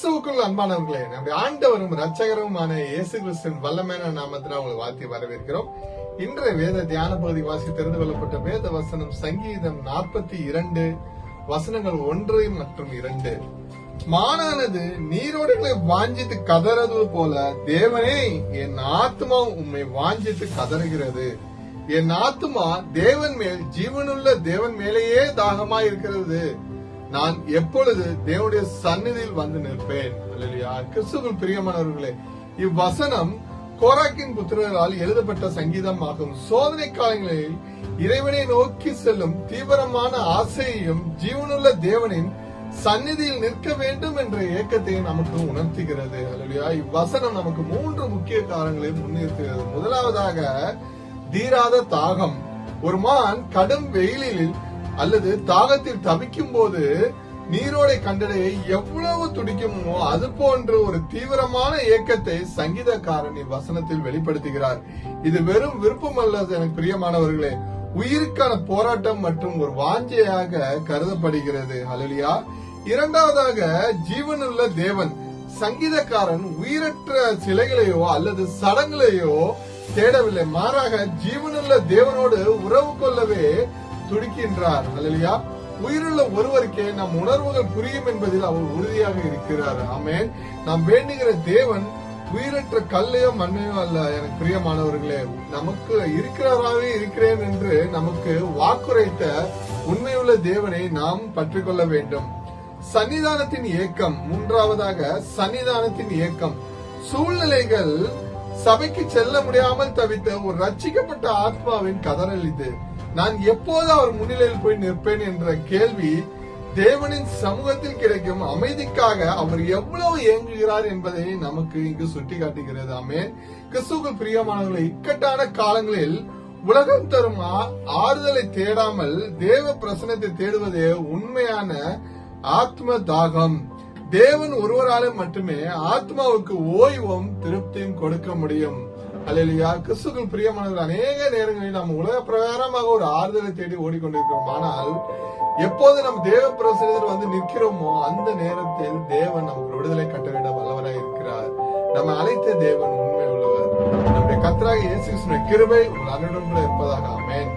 கிறிஸ்துவுக்குள் அன்பானவர்களே, நம்முடைய ஆண்டவரும் இரட்சகருமான இயேசு கிறிஸ்துவின் வல்லமையான நாமத்தில் உங்களை வாழ்த்தி வரவேற்கிறோம். இன்றைய வேத தியான பகுதி வாசி தெரிந்து கொள்ளப்பட்ட வேத வசனம் சங்கீதம் 42 வசனங்கள் 1 மற்றும் 2. மானானது நீரோடைகளை வாஞ்சித்து கதறது போல தேவனே என் ஆத்மா உம்மை வாஞ்சித்து கதறுகிறது. என் ஆத்மா தேவன் மேல், ஜீவனுள்ள தேவன் மேலேயே தாகமாய் இருக்கிறது. நான் எப்பொழுது தேவனுடைய சந்நிதியில் வந்து நிற்பேன். அல்லேலூயா. கிறிஸ்துவுக்குள் பிரியமானவர்களே, இவ்வசனம் கோராக்கின் புத்திரரால் எழுதப்பட்ட சங்கீதம் ஆகும். சோதனை காலங்களில் இறைவனை நோக்கி செல்லும் தீவிரமான ஆசையையும் ஜீவனுள்ள தேவனின் சந்நிதியில் நிற்க வேண்டும் என்ற ஏக்கத்தை நமக்கு உணர்த்துகிறது. அல்லேலூயா. இவ்வசனம் நமக்கு 3 முக்கிய காரணங்களை முன்னிறுத்துகிறது. முதலாவதாக, தீராத தாகம். ஒரு மான் கடும் வெயிலில் அல்லது தாகத்தில் தவிக்கும் போது நீரோடை கண்டடைய எவ்வளவு துடிக்குமோ அது போன்ற ஒரு தீவிரமான ஏக்கத்தை சங்கீதக்காரன் இவ்வசனத்தில் வெளிப்படுத்துகிறார். இது வெறும் விருப்பம் அல்ல எனக்கு பிரியமானவர்களே, உயிருக்கான போராட்டம் மற்றும் ஒரு வாஞ்சையாக கருதப்படுகிறது. அல்லேலூயா. இரண்டாவதாக, ஜீவனுள்ள தேவன். சங்கீதக்காரன் உயிரற்ற சிலைகளையோ அல்லது சடங்குகளையோ தேடவில்லை, மாறாக ஜீவனுள்ள தேவனோடு உறவு கொள்ளவே துடிக்கின்றார். அல்லேலூயா. உயிருள்ள ஒருவருக்கே நம் உணர்வுகள் புரியும் என்பதில் அவர் உறுதியாக இருக்கிறார். ஆமென். நாம் வேண்டுகிற தேவன் உயிரற்ற கல்லையோ மண்ணையோ அல்ல. எனக்கு பிரியமானவர்களே, நமக்கு இருக்கிறாராவே இருக்கிறேன் என்று நமக்கு வாக்குரைத்த உண்மையுள்ள தேவனை நாம் பற்றிக் கொள்ள வேண்டும். சன்னிதானத்தின் ஏக்கம். மூன்றாவதாக, சன்னிதானத்தின் ஏக்கம். சூழ்நிலைகள் சபைக்கு செல்ல முடியாமல் தவித்த ஒரு ரட்சிக்கப்பட்ட ஆத்மாவின் கதறல் இது. நான் எப்போது அவர் முன்னிலையில் போய் நிற்பேன் என்ற கேள்வி தேவனின் சமூகத்தில் கிடைக்கும் அமைதிக்காக அவர் எவ்வளவு இயங்குகிறார் என்பதை நமக்கு இங்கு சுட்டி காட்டுகிறது. ஆமென். கிறிஸ்துவுக்குள் பிரியமானவர்களை, இக்கட்டான காலங்களில் உலகம் தரும் ஆறுதலை தேடாமல் தேவ பிரசன்னத்தை தேடுவதே உண்மையான ஆத்ம தாகம். தேவன் ஒருவரால மட்டுமே ஆத்மாவுக்கு ஓய்வும் திருப்தியும் கொடுக்க முடியும். அல்லேலூயா. கிறிஸ்துவுக்குள் பிரியமானவர்கள், அநேக நேரங்களில் நாம் உலக பிரகாரமாக ஒரு ஆறுதலை தேடி ஓடிக்கொண்டிருக்கிறோம். ஆனால் எப்போது நம் தேவ பிரசன்னத்தில் வந்து நிற்கிறோமோ அந்த நேரத்தில் தேவன் நமக்கு விடுதலை கட்டளையிட வல்லவராய் இருக்கிறார். நம்ம அழைத்த தேவன் உண்மை உள்ளவர். நம்முடைய கர்த்தராகிய இயேசு கிறிஸ்துவின் கிருபை உங்கள் அனைவருடன் இருப்பதாக. ஆமென்.